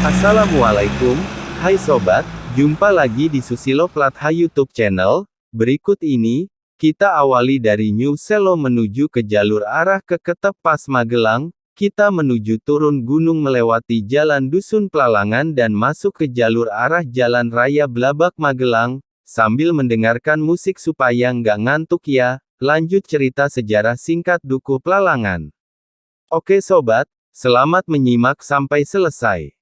Assalamualaikum, hai sobat, jumpa lagi di Susilo Platha YouTube channel. Berikut ini, kita awali dari New Selo menuju ke jalur arah ke Ketep Pas Magelang. Kita menuju turun gunung melewati jalan Dusun Plalangan dan masuk ke jalur arah Jalan Raya Blabak Magelang, sambil mendengarkan musik supaya nggak ngantuk ya. Lanjut cerita sejarah singkat Dukuh Plalangan. Oke sobat, selamat menyimak sampai selesai.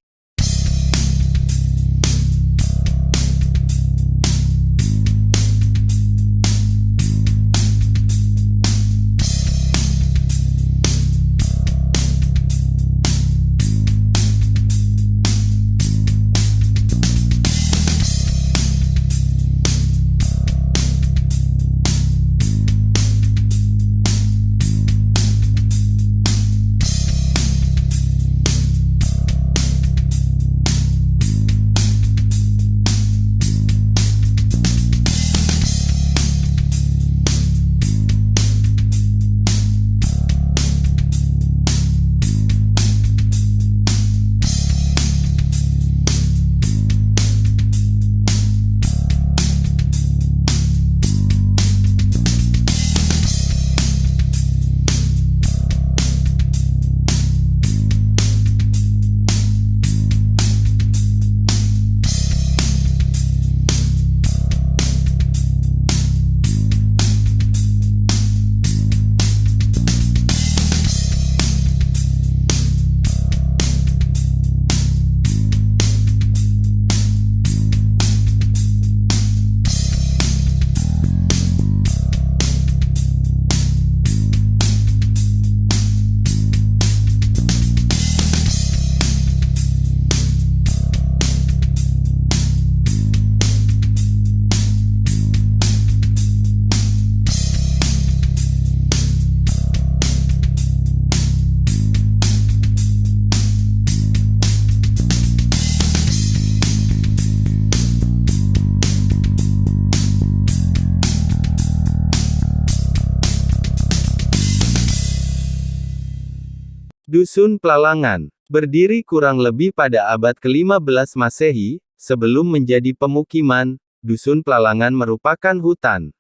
Dusun Plalangan, berdiri kurang lebih pada abad ke-15 Masehi, sebelum menjadi pemukiman, Dusun Plalangan merupakan hutan.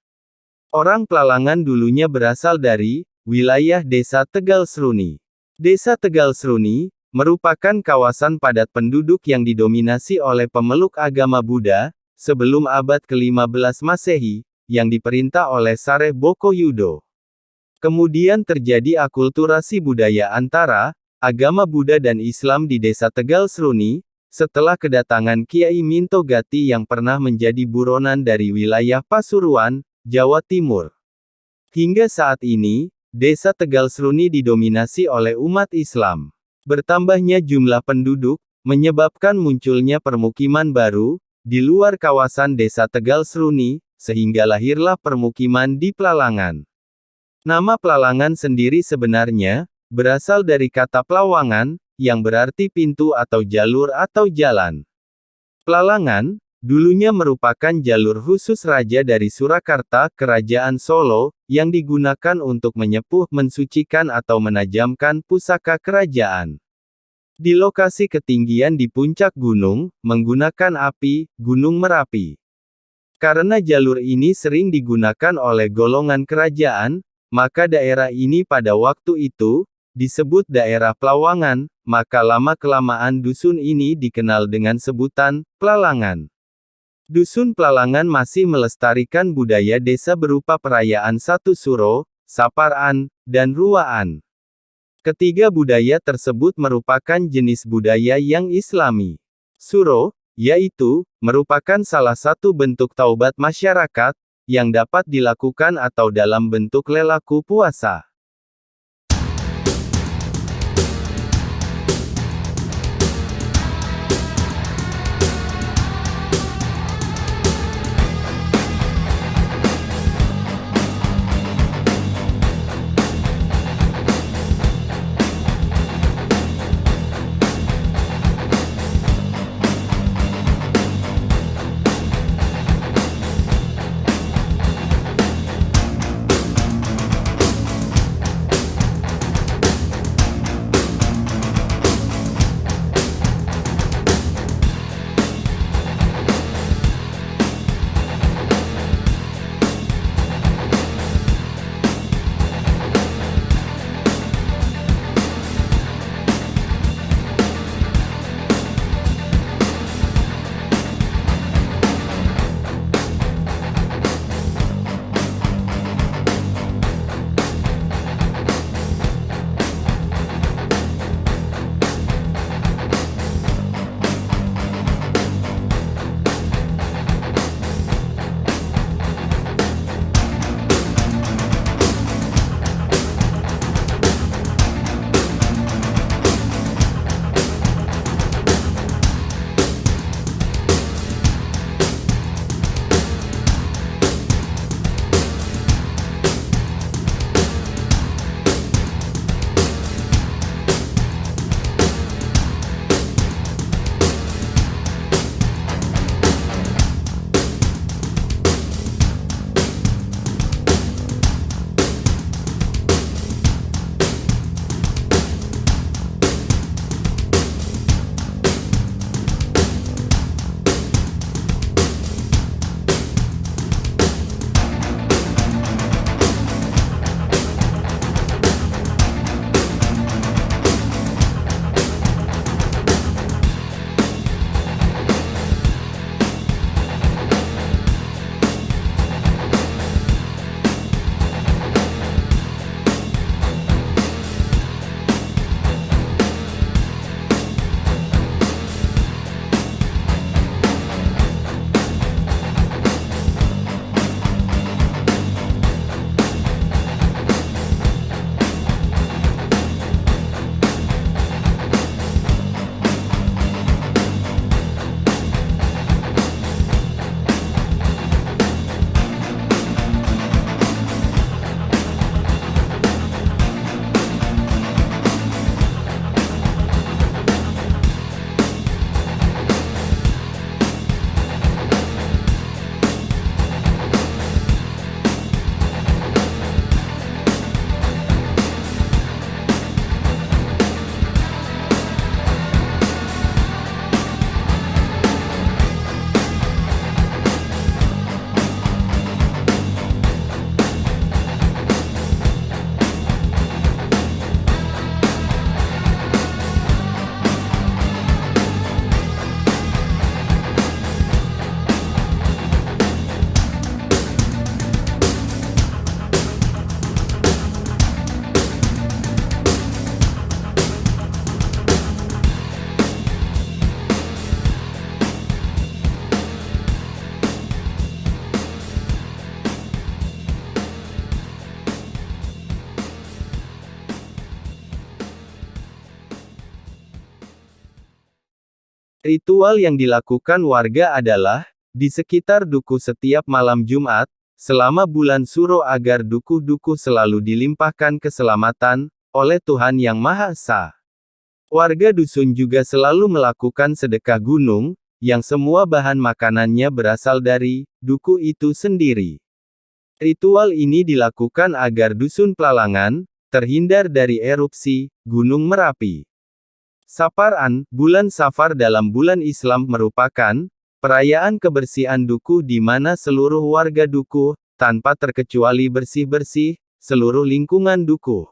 Orang Plalangan dulunya berasal dari wilayah Desa Tegal Seruni. Desa Tegal Seruni merupakan kawasan padat penduduk yang didominasi oleh pemeluk agama Buddha, sebelum abad ke-15 Masehi, yang diperintah oleh Sareh Boko Yudo. Kemudian terjadi akulturasi budaya antara agama Buddha dan Islam di Desa Tegal Seruni, setelah kedatangan Kiai Minto Gati yang pernah menjadi buronan dari wilayah Pasuruan, Jawa Timur. Hingga saat ini, Desa Tegal Seruni didominasi oleh umat Islam. Bertambahnya jumlah penduduk, menyebabkan munculnya permukiman baru, di luar kawasan Desa Tegal Seruni, sehingga lahirlah permukiman di Plalangan. Nama Plalangan sendiri sebenarnya berasal dari kata Plawangan, yang berarti pintu atau jalur atau jalan. Plalangan dulunya merupakan jalur khusus raja dari Surakarta, Kerajaan Solo, yang digunakan untuk menyepuh, mensucikan atau menajamkan pusaka kerajaan. Di lokasi ketinggian di puncak gunung, menggunakan api, Gunung Merapi. Karena jalur ini sering digunakan oleh golongan kerajaan, maka daerah ini pada waktu itu disebut daerah Plawangan, maka lama-kelamaan dusun ini dikenal dengan sebutan Plalangan. Dusun Plalangan masih melestarikan budaya desa berupa perayaan Satu Suro, Saparan, dan Ruaan. Ketiga budaya tersebut merupakan jenis budaya yang Islami. Suro, yaitu, merupakan salah satu bentuk taubat masyarakat, yang dapat dilakukan atau dalam bentuk lelaku puasa. Ritual yang dilakukan warga adalah, di sekitar dukuh setiap malam Jumat, selama bulan Suro agar dukuh-dukuh selalu dilimpahkan keselamatan, oleh Tuhan Yang Maha Esa. Warga dusun juga selalu melakukan sedekah gunung, yang semua bahan makanannya berasal dari dukuh itu sendiri. Ritual ini dilakukan agar dusun Plalangan terhindar dari erupsi Gunung Merapi. Saparan, bulan Safar dalam bulan Islam merupakan perayaan kebersihan dukuh di mana seluruh warga dukuh, tanpa terkecuali bersih-bersih, seluruh lingkungan dukuh.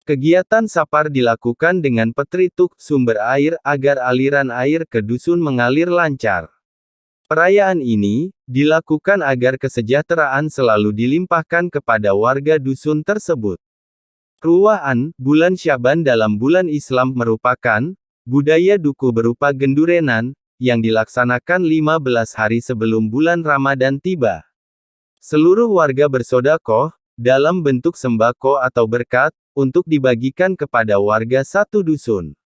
Kegiatan Sapar dilakukan dengan petrituk sumber air agar aliran air ke dusun mengalir lancar. Perayaan ini dilakukan agar kesejahteraan selalu dilimpahkan kepada warga dusun tersebut. Ruwahan, bulan Syaban dalam bulan Islam merupakan budaya dukuh berupa gendurenan, yang dilaksanakan 15 hari sebelum bulan Ramadan tiba. Seluruh warga bersedekah dalam bentuk sembako atau berkat, untuk dibagikan kepada warga satu dusun.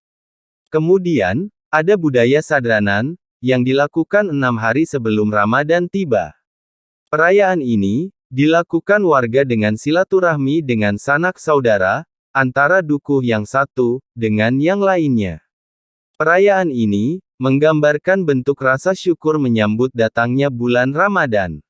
Kemudian, ada budaya sadranan, yang dilakukan 6 hari sebelum Ramadan tiba. Perayaan ini dilakukan warga dengan silaturahmi dengan sanak saudara, antara dukuh yang satu dengan yang lainnya. Perayaan ini menggambarkan bentuk rasa syukur menyambut datangnya bulan Ramadan.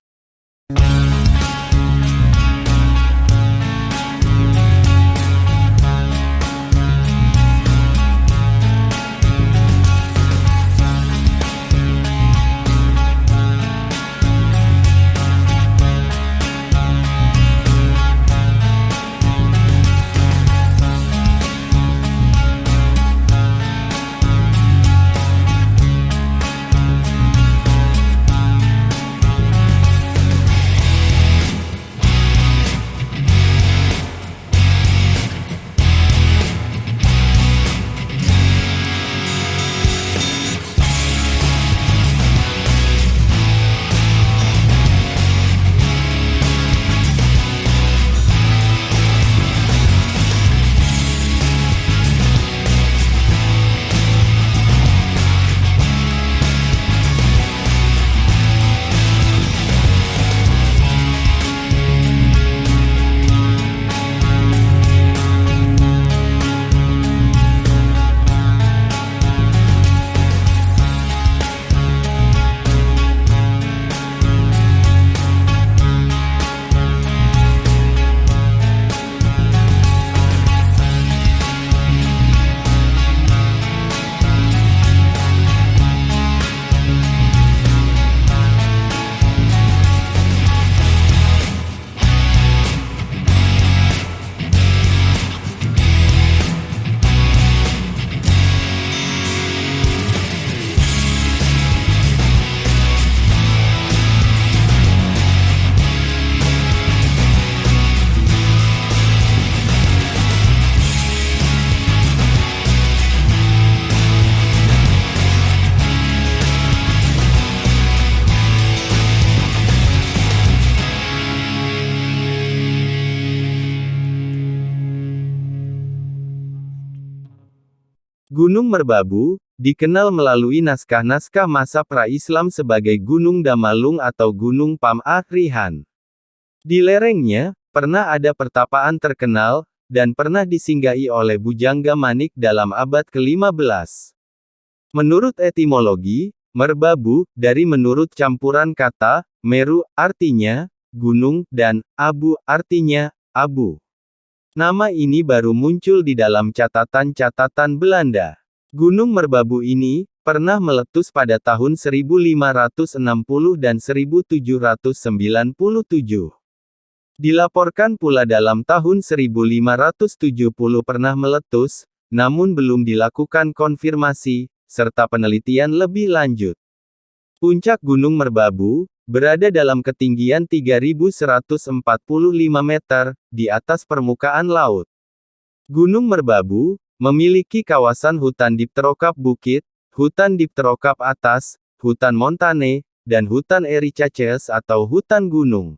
Gunung Merbabu, dikenal melalui naskah-naskah masa pra-Islam sebagai Gunung Damalung atau Gunung Pam-ah-Rihan. Di lerengnya, pernah ada pertapaan terkenal, dan pernah disinggahi oleh Bujangga Manik dalam abad ke-15. Menurut etimologi, Merbabu, dari menurut campuran kata, Meru, artinya, gunung, dan, Abu, artinya, abu. Nama ini baru muncul di dalam catatan-catatan Belanda. Gunung Merbabu ini pernah meletus pada tahun 1560 dan 1797. Dilaporkan pula dalam tahun 1570 pernah meletus, namun belum dilakukan konfirmasi, serta penelitian lebih lanjut. Puncak Gunung Merbabu berada dalam ketinggian 3.145 meter, di atas permukaan laut. Gunung Merbabu memiliki kawasan hutan dipterokap bukit, hutan dipterokap atas, hutan montane, dan hutan ericaceous atau hutan gunung.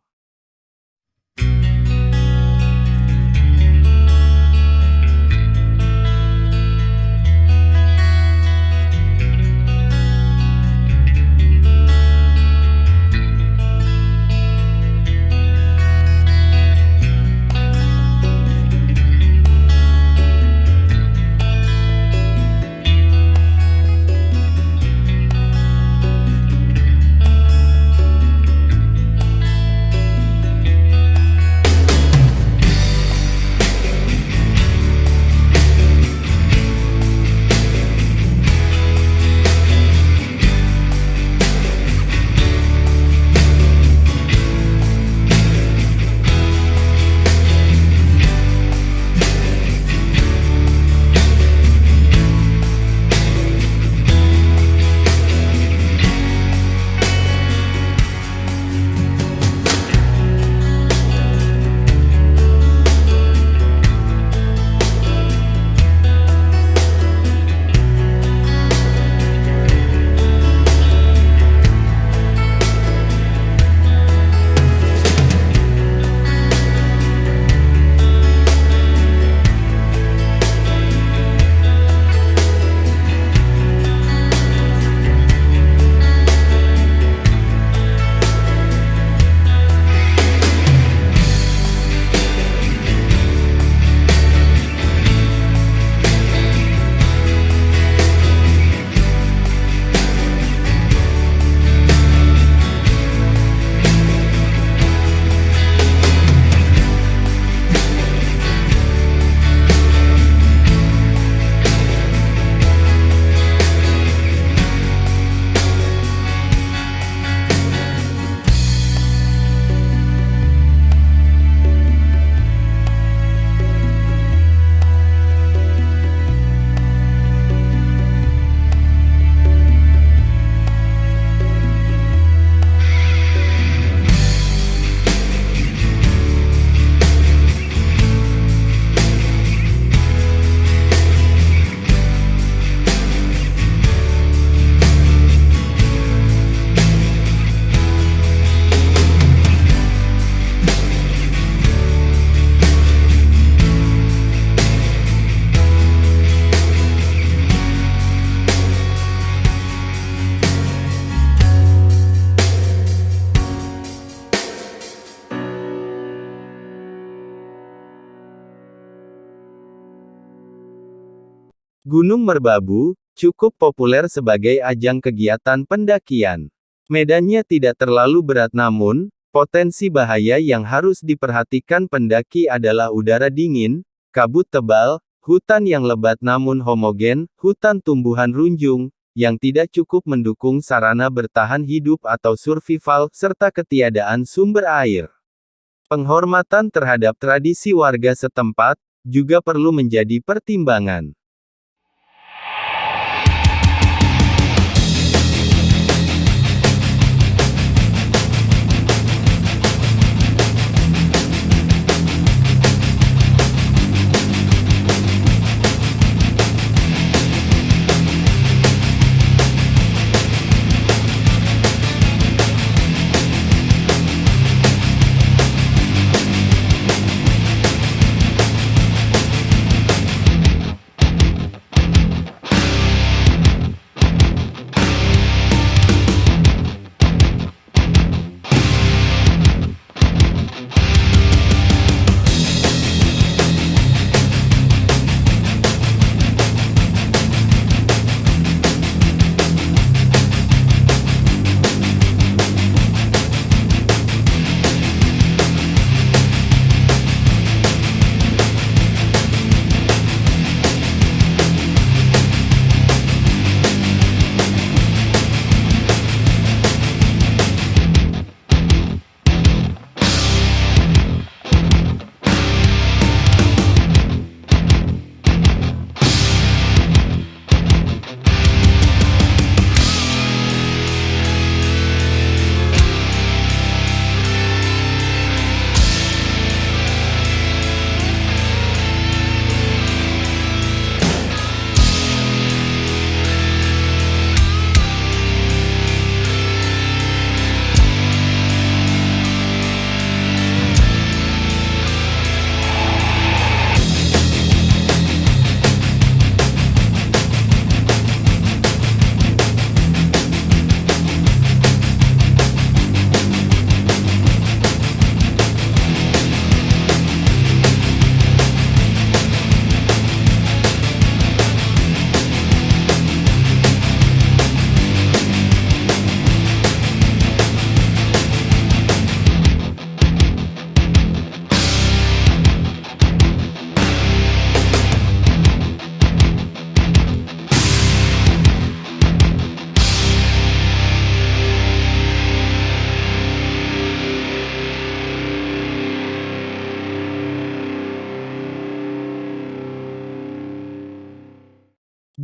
Gunung Merbabu cukup populer sebagai ajang kegiatan pendakian. Medannya tidak terlalu berat namun, potensi bahaya yang harus diperhatikan pendaki adalah udara dingin, kabut tebal, hutan yang lebat namun homogen, hutan tumbuhan runjung, yang tidak cukup mendukung sarana bertahan hidup atau survival, serta ketiadaan sumber air. Penghormatan terhadap tradisi warga setempat juga perlu menjadi pertimbangan.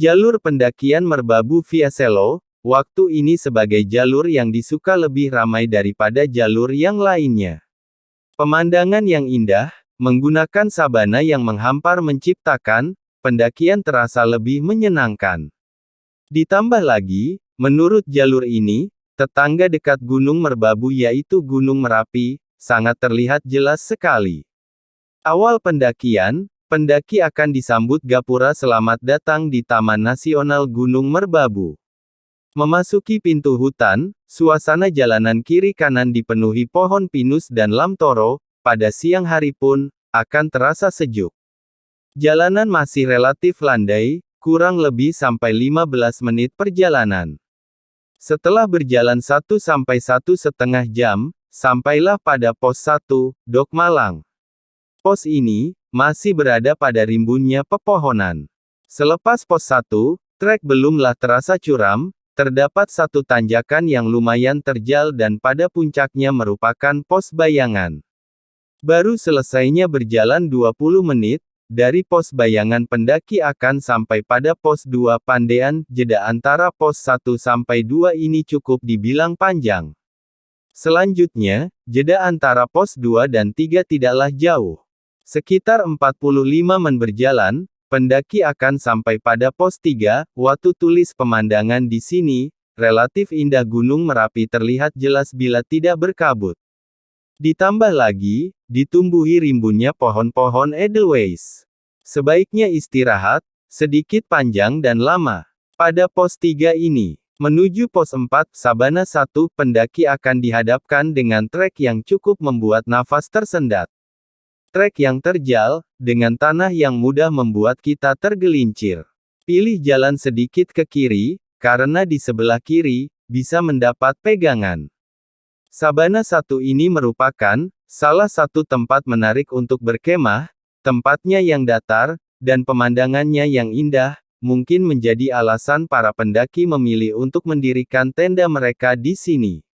Jalur pendakian Merbabu via Selo, waktu ini sebagai jalur yang disuka lebih ramai daripada jalur yang lainnya. Pemandangan yang indah, menggunakan sabana yang menghampar menciptakan, pendakian terasa lebih menyenangkan. Ditambah lagi, menurut jalur ini, tetangga dekat Gunung Merbabu yaitu Gunung Merapi, sangat terlihat jelas sekali. Awal pendakian, pendaki akan disambut gapura selamat datang di Taman Nasional Gunung Merbabu. Memasuki pintu hutan, suasana jalanan kiri kanan dipenuhi pohon pinus dan lamtoro, pada siang hari pun, akan terasa sejuk. Jalanan masih relatif landai, kurang lebih sampai 15 menit perjalanan. Setelah berjalan 1–1,5 jam, sampailah pada pos 1, Dok Malang. Pos ini masih berada pada rimbunnya pepohonan. Selepas pos 1, trek belumlah terasa curam, terdapat satu tanjakan yang lumayan terjal dan pada puncaknya merupakan pos bayangan. Baru selesainya berjalan 20 menit, dari pos bayangan pendaki akan sampai pada pos 2 Pandean, jeda antara pos 1 sampai 2 ini cukup dibilang panjang. Selanjutnya, jeda antara pos 2 dan 3 tidaklah jauh. Sekitar 45 men berjalan, pendaki akan sampai pada pos 3, waktu tulis pemandangan di sini, relatif indah Gunung Merapi terlihat jelas bila tidak berkabut. Ditambah lagi, ditumbuhi rimbunnya pohon-pohon edelweiss. Sebaiknya istirahat, sedikit panjang dan lama. Pada pos 3 ini, menuju pos 4, Sabana 1, pendaki akan dihadapkan dengan trek yang cukup membuat nafas tersendat. Trek yang terjal, dengan tanah yang mudah membuat kita tergelincir. Pilih jalan sedikit ke kiri, karena di sebelah kiri, bisa mendapat pegangan. Sabana 1 ini merupakan salah satu tempat menarik untuk berkemah, tempatnya yang datar, dan pemandangannya yang indah, mungkin menjadi alasan para pendaki memilih untuk mendirikan tenda mereka di sini.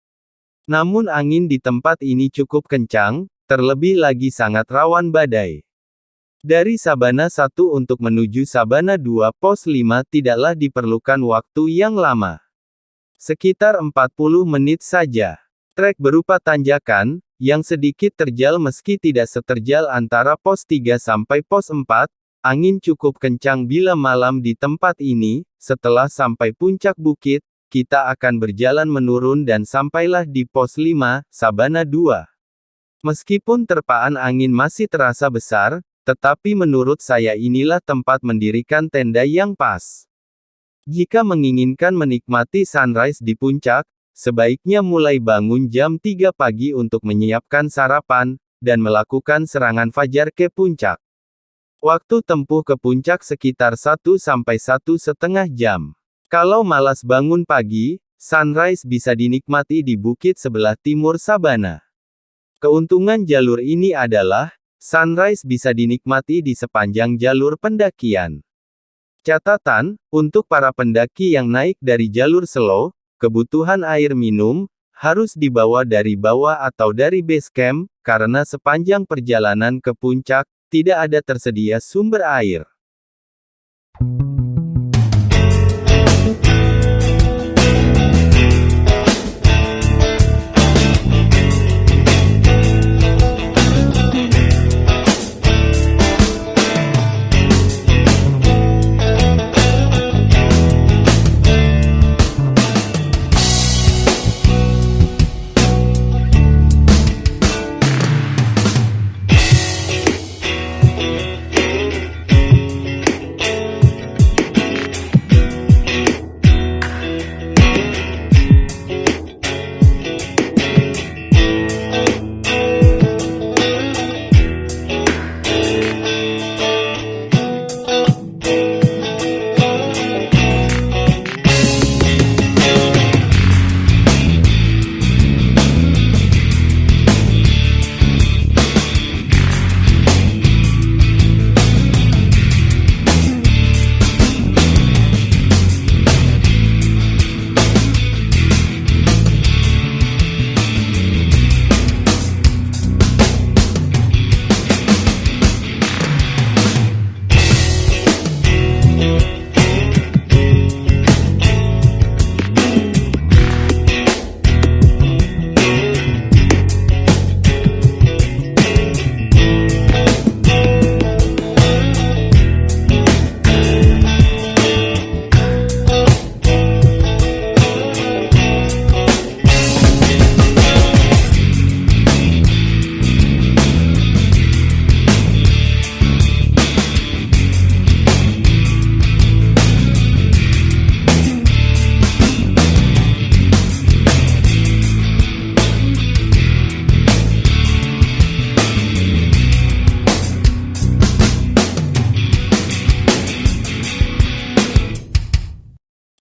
Namun angin di tempat ini cukup kencang, terlebih lagi sangat rawan badai. Dari Sabana 1 untuk menuju Sabana 2 pos 5 tidaklah diperlukan waktu yang lama. Sekitar 40 menit saja. Trek berupa tanjakan, yang sedikit terjal meski tidak seterjal antara pos 3 sampai pos 4, angin cukup kencang bila malam di tempat ini. Setelah sampai puncak bukit, kita akan berjalan menurun dan sampailah di pos 5, Sabana 2. Meskipun terpaan angin masih terasa besar, tetapi menurut saya inilah tempat mendirikan tenda yang pas. Jika menginginkan menikmati sunrise di puncak, sebaiknya mulai bangun jam 3 pagi untuk menyiapkan sarapan, dan melakukan serangan fajar ke puncak. Waktu tempuh ke puncak sekitar 1–1,5 jam. Kalau malas bangun pagi, sunrise bisa dinikmati di bukit sebelah timur Sabana. Keuntungan jalur ini adalah, sunrise bisa dinikmati di sepanjang jalur pendakian. Catatan, untuk para pendaki yang naik dari jalur slow, kebutuhan air minum harus dibawa dari bawah atau dari base camp, karena sepanjang perjalanan ke puncak, tidak ada tersedia sumber air.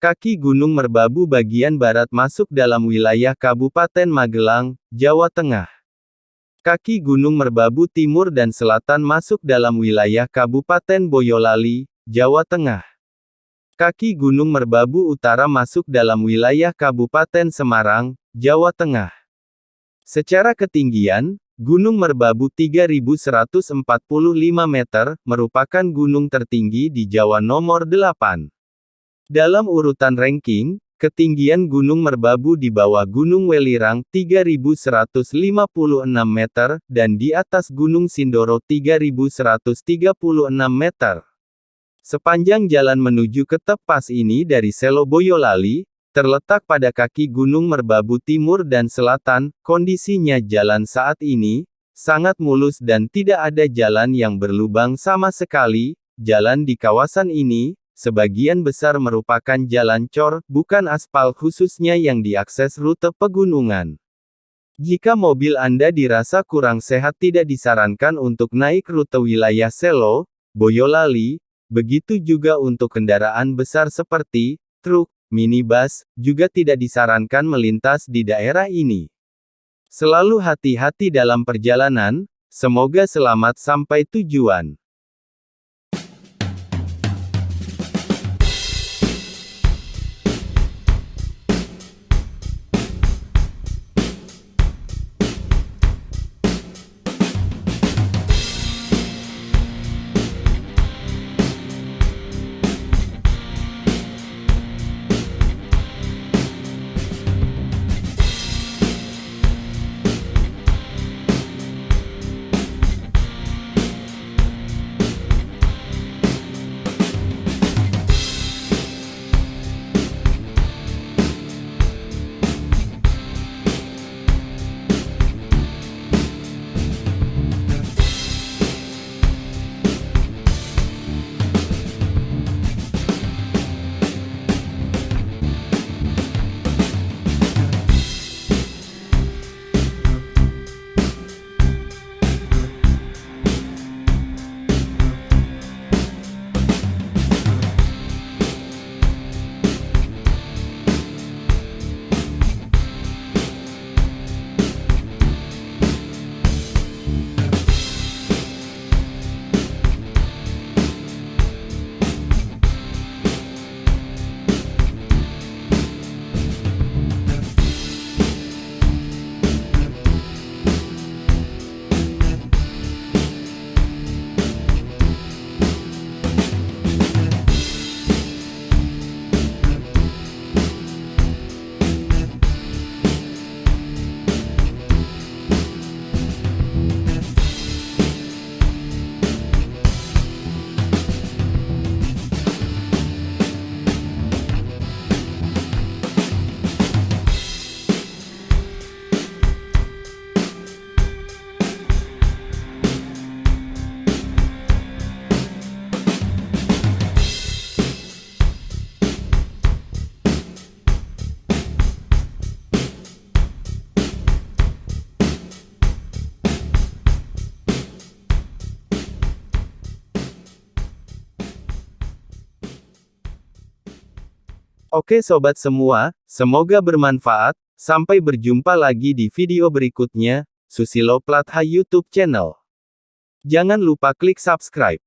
Kaki Gunung Merbabu bagian barat masuk dalam wilayah Kabupaten Magelang, Jawa Tengah. Kaki Gunung Merbabu timur dan selatan masuk dalam wilayah Kabupaten Boyolali, Jawa Tengah. Kaki Gunung Merbabu utara masuk dalam wilayah Kabupaten Semarang, Jawa Tengah. Secara ketinggian, Gunung Merbabu 3145 meter, merupakan gunung tertinggi di Jawa nomor 8. Dalam urutan ranking, ketinggian Gunung Merbabu di bawah Gunung Welirang 3156 meter, dan di atas Gunung Sindoro 3136 meter. Sepanjang jalan menuju ke tepas ini dari Selo Boyolali, terletak pada kaki Gunung Merbabu timur dan selatan, kondisinya jalan saat ini sangat mulus dan tidak ada jalan yang berlubang sama sekali. Jalan di kawasan ini sebagian besar merupakan jalan cor, bukan aspal khususnya yang diakses rute pegunungan. Jika mobil Anda dirasa kurang sehat tidak disarankan untuk naik rute wilayah Selo, Boyolali, Begitu juga untuk kendaraan besar seperti truk, minibus, juga tidak disarankan melintas di daerah ini. Selalu hati-hati dalam perjalanan, semoga selamat sampai tujuan. Oke sobat semua, semoga bermanfaat, sampai berjumpa lagi di video berikutnya, Susilo Platha YouTube channel. Jangan lupa klik subscribe.